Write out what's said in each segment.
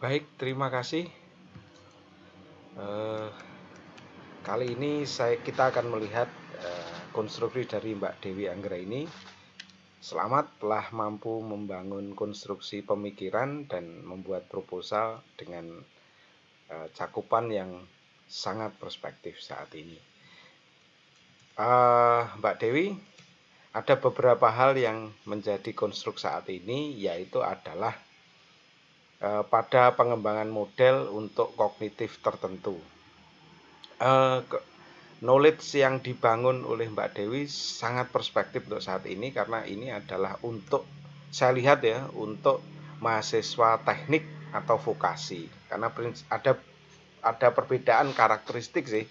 Baik, terima kasih. Eh, Kali ini kita akan melihat konstruksi dari Mbak Dewi Anggra ini. Selamat telah mampu membangun konstruksi pemikiran dan membuat proposal dengan cakupan yang sangat perspektif saat ini. Mbak Dewi, ada beberapa hal yang menjadi konstruk saat ini, yaitu adalah pada pengembangan model untuk kognitif tertentu. Knowledge yang dibangun oleh Mbak Dewi sangat perspektif untuk saat ini, karena ini adalah untuk, saya lihat ya, untuk mahasiswa teknik atau vokasi, karena ada perbedaan karakteristik sih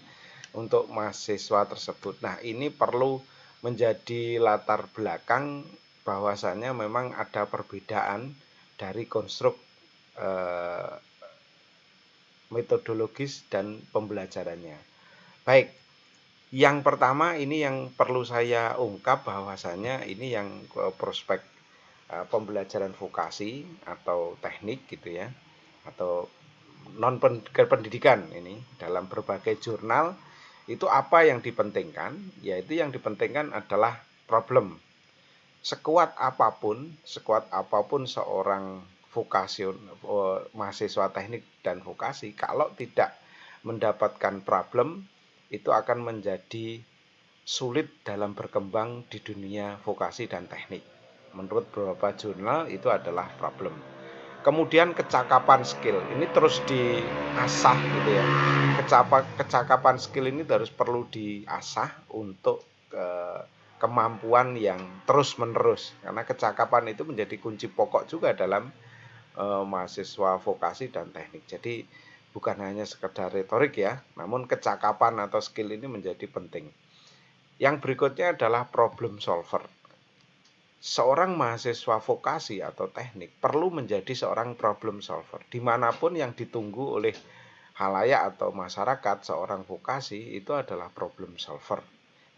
untuk mahasiswa tersebut. Nah, ini perlu menjadi latar belakang bahwasannya memang ada perbedaan dari konstruk metodologis dan pembelajarannya. Baik, yang pertama ini yang perlu saya ungkap bahwasannya ini yang prospek pembelajaran vokasi atau teknik gitu ya, atau non pendidikan ini dalam berbagai jurnal itu apa yang dipentingkan, yaitu yang dipentingkan adalah problem. Sekuat apapun seorang mahasiswa teknik dan vokasi, kalau tidak mendapatkan problem, itu akan menjadi sulit dalam berkembang di dunia vokasi dan teknik. Menurut beberapa jurnal itu adalah problem. Kemudian kecakapan skill ini terus diasah gitu ya. Kecakapan skill ini harus perlu diasah untuk kemampuan yang terus menerus, karena kecakapan itu menjadi kunci pokok juga dalam mahasiswa vokasi dan teknik. Jadi bukan hanya sekedar retorik ya, namun kecakapan atau skill ini menjadi penting. Yang berikutnya adalah problem solver. Seorang mahasiswa vokasi atau teknik perlu menjadi seorang problem solver. Dimanapun yang ditunggu oleh halayak atau masyarakat, seorang vokasi itu adalah problem solver.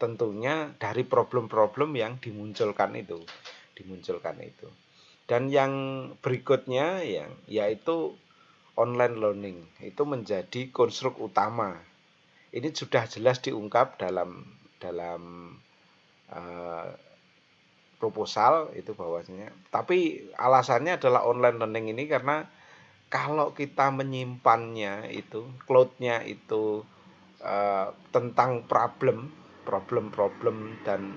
Tentunya dari problem-problem yang dimunculkan itu. Dan yang berikutnya yaitu online learning. Itu menjadi konstruk utama. Ini sudah jelas diungkap dalam proposal itu bahwasanya. Tapi alasannya adalah online learning ini karena kalau kita menyimpannya itu, cloud-nya itu tentang problem dan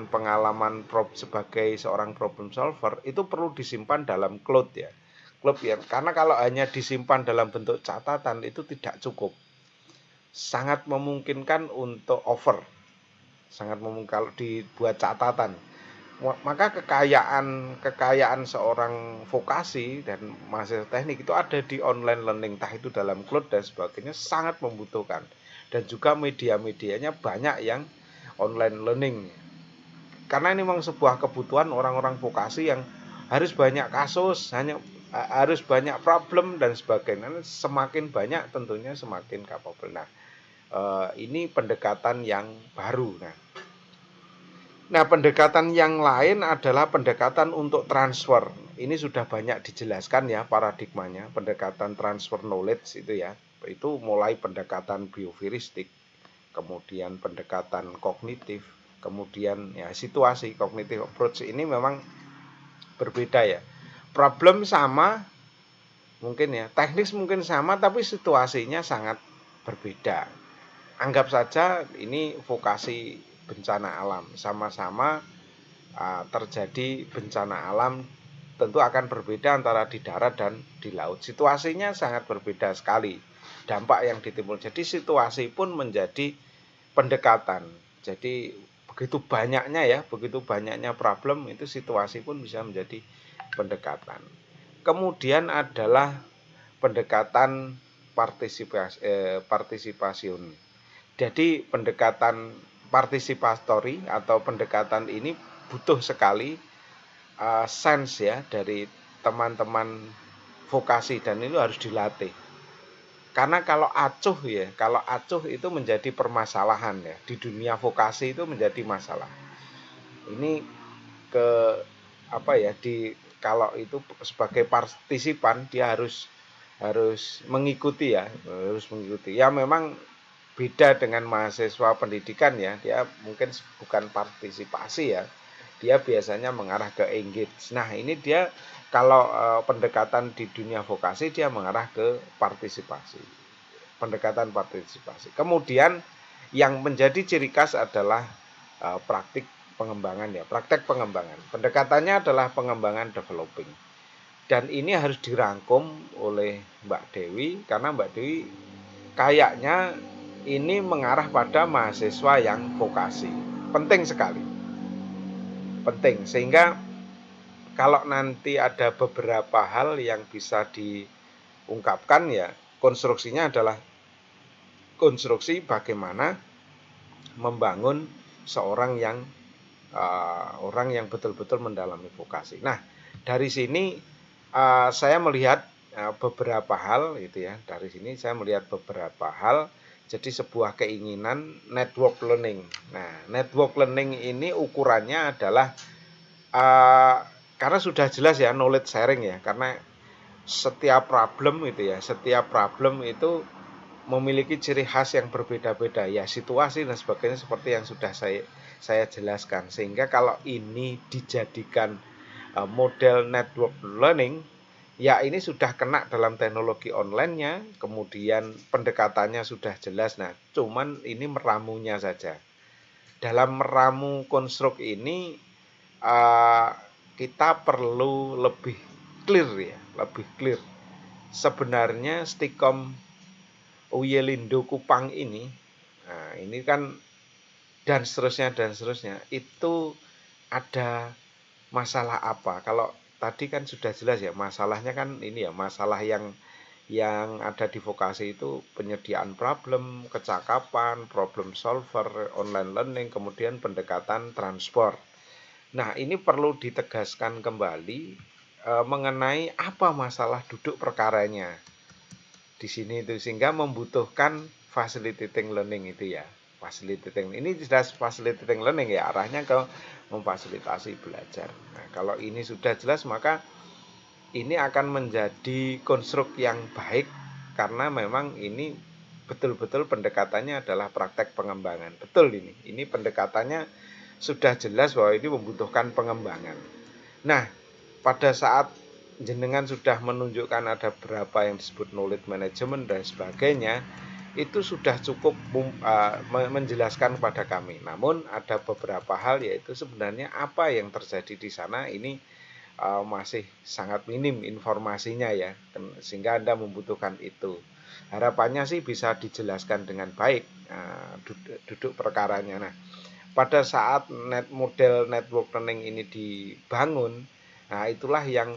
pengalaman sebagai seorang problem solver itu perlu disimpan dalam cloud ya. Cloud ya, karena kalau hanya disimpan dalam bentuk catatan itu tidak cukup. Sangat memungkinkan untuk sangat memungkinkan kalau dibuat catatan. Maka kekayaan seorang vokasi dan mahasiswa teknik itu ada di online learning, entah itu dalam cloud dan sebagainya, sangat membutuhkan. Dan juga media-medianya banyak yang online learning, karena ini memang sebuah kebutuhan orang-orang vokasi yang harus banyak kasus, harus banyak problem dan sebagainya. Semakin banyak tentunya semakin capable. Nah, ini pendekatan yang baru. Nah, pendekatan yang lain adalah pendekatan untuk transfer. Ini sudah banyak dijelaskan ya paradigmanya, pendekatan transfer knowledge itu ya. Itu mulai pendekatan bioviristik, kemudian pendekatan kognitif, kemudian ya situasi kognitif approach ini memang berbeda ya. Problem sama mungkin ya, teknis mungkin sama tapi situasinya sangat berbeda. Anggap saja ini vokasi bencana alam, sama-sama terjadi bencana alam, tentu akan berbeda antara di darat dan di laut. Situasinya sangat berbeda sekali dampak yang ditimbul. Jadi situasi pun menjadi pendekatan. Jadi begitu banyaknya problem, itu situasi pun bisa menjadi pendekatan. Kemudian adalah pendekatan partisipasiun. Jadi pendekatan partisipatori atau pendekatan ini butuh sekali sense ya dari teman-teman vokasi, dan itu harus dilatih. Karena kalau acuh itu menjadi permasalahan ya. Di dunia vokasi itu menjadi masalah. Ini kalau itu sebagai partisipan dia harus mengikuti ya, harus mengikuti. Ya memang beda dengan mahasiswa pendidikan ya, dia mungkin bukan partisipasi ya, dia biasanya mengarah ke engage. Nah ini dia kalau pendekatan di dunia vokasi dia mengarah ke partisipasi, pendekatan partisipasi. Kemudian yang menjadi ciri khas adalah praktik pengembangan ya, praktek pengembangan. Pendekatannya adalah pengembangan developing. Dan ini harus dirangkum oleh Mbak Dewi karena Mbak Dewi kayaknya ini mengarah pada mahasiswa yang vokasi. Penting sekali. Penting sehingga kalau nanti ada beberapa hal yang bisa diungkapkan ya, konstruksinya adalah konstruksi bagaimana membangun seorang yang orang yang betul-betul mendalami vokasi. Nah, dari sini saya melihat beberapa hal itu ya. Dari sini saya melihat beberapa hal. Jadi sebuah keinginan network learning. Nah, network learning ini ukurannya adalah karena sudah jelas ya knowledge sharing ya. Karena setiap problem itu memiliki ciri khas yang berbeda-beda ya, situasi dan sebagainya seperti yang sudah saya jelaskan. Sehingga kalau ini dijadikan model network learning, ya ini sudah kena dalam teknologi online-nya, kemudian pendekatannya sudah jelas. Nah, cuman ini meramunya saja. Dalam meramu konstruk ini kita perlu lebih clear ya, lebih clear. Sebenarnya Stikom Uyelindo Kupang ini, nah ini kan dan seterusnya itu ada masalah apa? Kalau tadi kan sudah jelas ya, masalahnya kan ini ya, masalah yang ada di vokasi itu penyediaan problem, kecakapan, problem solver, online learning, kemudian pendekatan transport. Nah, ini perlu ditegaskan kembali mengenai apa masalah duduk perkaranya di sini itu sehingga membutuhkan facilitating learning itu ya. Facilitating ini jelas facilitating learning ya, arahnya ke memfasilitasi belajar. Nah, kalau ini sudah jelas maka ini akan menjadi konstruk yang baik karena memang ini betul-betul pendekatannya adalah praktek pengembangan. Betul ini. Ini pendekatannya sudah jelas bahwa ini membutuhkan pengembangan. Nah, pada saat jenengan sudah menunjukkan ada berapa yang disebut knowledge management dan sebagainya, itu sudah cukup menjelaskan kepada kami. Namun ada beberapa hal yaitu sebenarnya apa yang terjadi di sana ini masih sangat minim informasinya ya, sehingga Anda membutuhkan itu. Harapannya sih bisa dijelaskan dengan baik duduk perkaranya. Nah, pada saat model network learning ini dibangun, nah itulah yang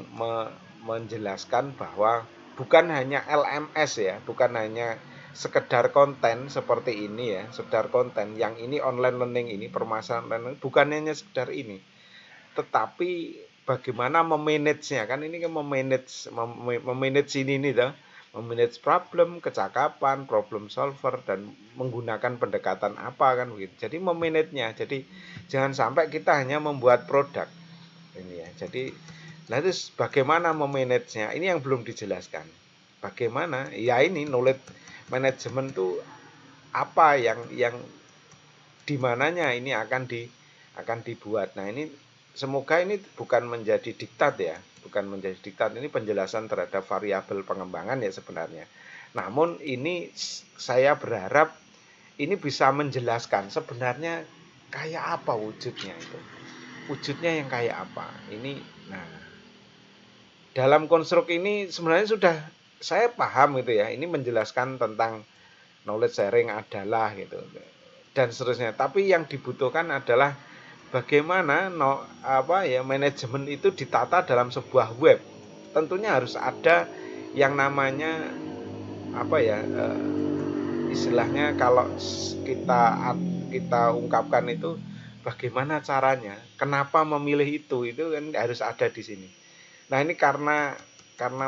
menjelaskan bahwa bukan hanya LMS ya, bukan hanya sekedar konten seperti ini ya, sekedar konten yang ini online learning ini permasalahan bukan hanya sekedar ini, tetapi bagaimana memanage-nya kan ini kan memanage ini nih toh, memanage problem, kecakapan, problem solver dan menggunakan pendekatan apa kan begitu. Jadi memanage-nya. Jadi jangan sampai kita hanya membuat produk. Ini ya. Jadi lalu bagaimana memanage-nya? Ini yang belum dijelaskan. Bagaimana? Ya ini knowledge management itu apa yang di mananya ini akan dibuat. Nah, ini semoga ini bukan menjadi diktat ya, bukan menjadi diktat. Ini penjelasan terhadap variabel pengembangan ya sebenarnya. Namun ini saya berharap ini bisa menjelaskan sebenarnya kayak apa wujudnya itu. Wujudnya yang kayak apa? Ini nah, dalam konstruk ini sebenarnya sudah saya paham gitu ya. Ini menjelaskan tentang knowledge sharing adalah gitu dan seterusnya. Tapi yang dibutuhkan adalah bagaimana manajemen itu ditata dalam sebuah web. Tentunya harus ada yang namanya istilahnya kalau kita ungkapkan itu bagaimana caranya, kenapa memilih itu kan harus ada di sini. Nah ini karena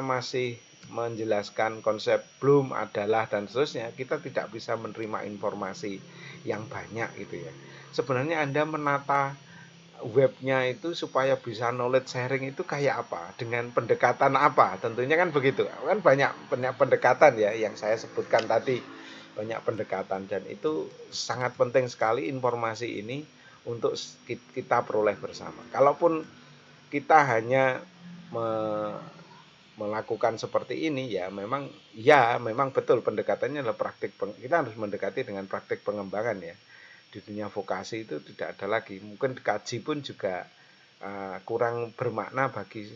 masih menjelaskan konsep belum adalah dan seterusnya, kita tidak bisa menerima informasi yang banyak gitu ya. Sebenarnya Anda menata webnya itu supaya bisa knowledge sharing itu kayak apa, dengan pendekatan apa, tentunya kan begitu kan, banyak pendekatan ya yang saya sebutkan tadi, banyak pendekatan, dan itu sangat penting sekali informasi ini untuk kita peroleh bersama. Kalaupun kita hanya melakukan seperti ini, ya memang betul pendekatannya adalah praktik, kita harus mendekati dengan praktik pengembangan ya. Di dunia vokasi itu tidak ada lagi, mungkin kaji pun juga kurang bermakna bagi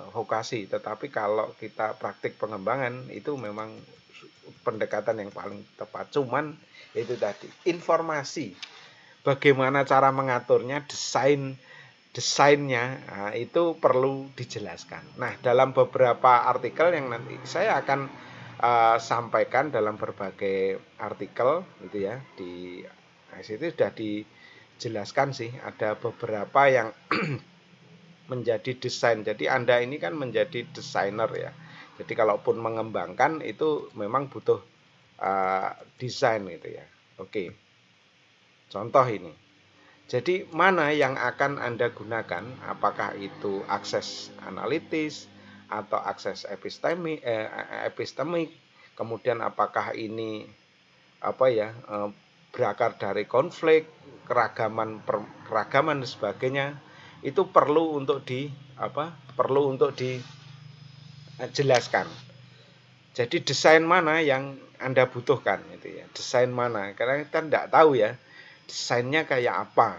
vokasi, tetapi kalau kita praktik pengembangan itu memang pendekatan yang paling tepat. Cuman itu tadi, informasi bagaimana cara mengaturnya, desainnya, nah, itu perlu dijelaskan. Nah, dalam beberapa artikel yang nanti saya akan sampaikan dalam berbagai artikel gitu ya, di situ sudah dijelaskan sih, ada beberapa yang menjadi desain. Jadi Anda ini kan menjadi desainer ya. Jadi kalaupun mengembangkan itu memang butuh desain gitu ya. Oke. Contoh ini. Jadi mana yang akan Anda gunakan? Apakah itu akses analitis atau akses epistemik? Kemudian apakah ini berakar dari konflik, keragaman dan sebagainya? Itu perlu untuk dijelaskan. Jadi desain mana yang Anda butuhkan gitu ya. Desain mana? Karena kita tidak tahu ya desainnya kayak apa.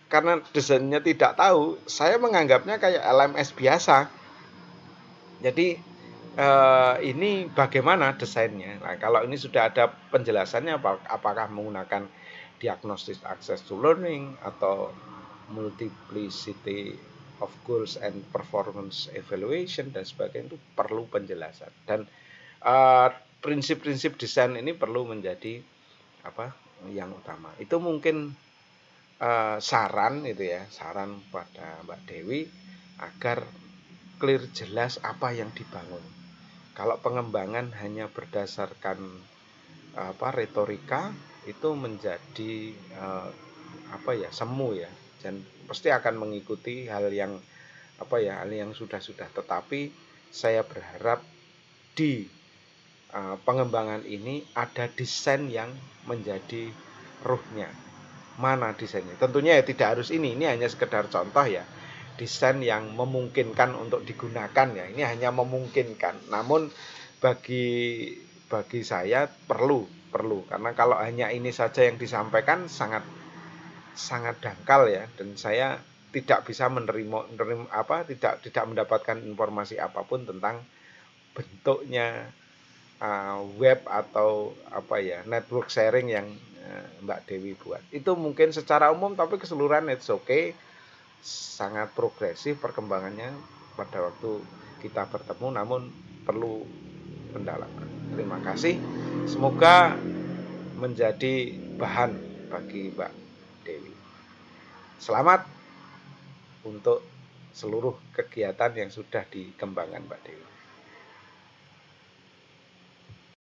Karena desainnya tidak tahu, saya menganggapnya kayak LMS biasa. Jadi ini bagaimana desainnya? Nah, kalau ini sudah ada penjelasannya, apakah menggunakan diagnostic access to learning atau multiplicity of goals and performance evaluation dan sebagainya, itu perlu penjelasan. Dan prinsip-prinsip desain ini perlu menjadi yang utama. Itu mungkin saran itu ya, saran pada Mbak Dewi agar clear, jelas apa yang dibangun. Kalau pengembangan hanya berdasarkan retorika, itu menjadi semu ya, dan pasti akan mengikuti hal yang sudah-sudah. Tetapi saya berharap di pengembangan ini ada desain yang menjadi ruhnya. Mana desainnya? Tentunya ya tidak harus ini hanya sekedar contoh ya. Desain yang memungkinkan untuk digunakan ya. Ini hanya memungkinkan. Namun bagi saya perlu karena kalau hanya ini saja yang disampaikan sangat dangkal ya, dan saya tidak bisa tidak mendapatkan informasi apapun tentang bentuknya web atau network sharing yang Mbak Dewi buat. Itu mungkin secara umum, tapi keseluruhan it's okay. Sangat progresif perkembangannya pada waktu kita bertemu, namun perlu pendalaman. Terima kasih. Semoga menjadi bahan bagi Mbak Dewi. Selamat untuk seluruh kegiatan yang sudah dikembangkan Mbak Dewi.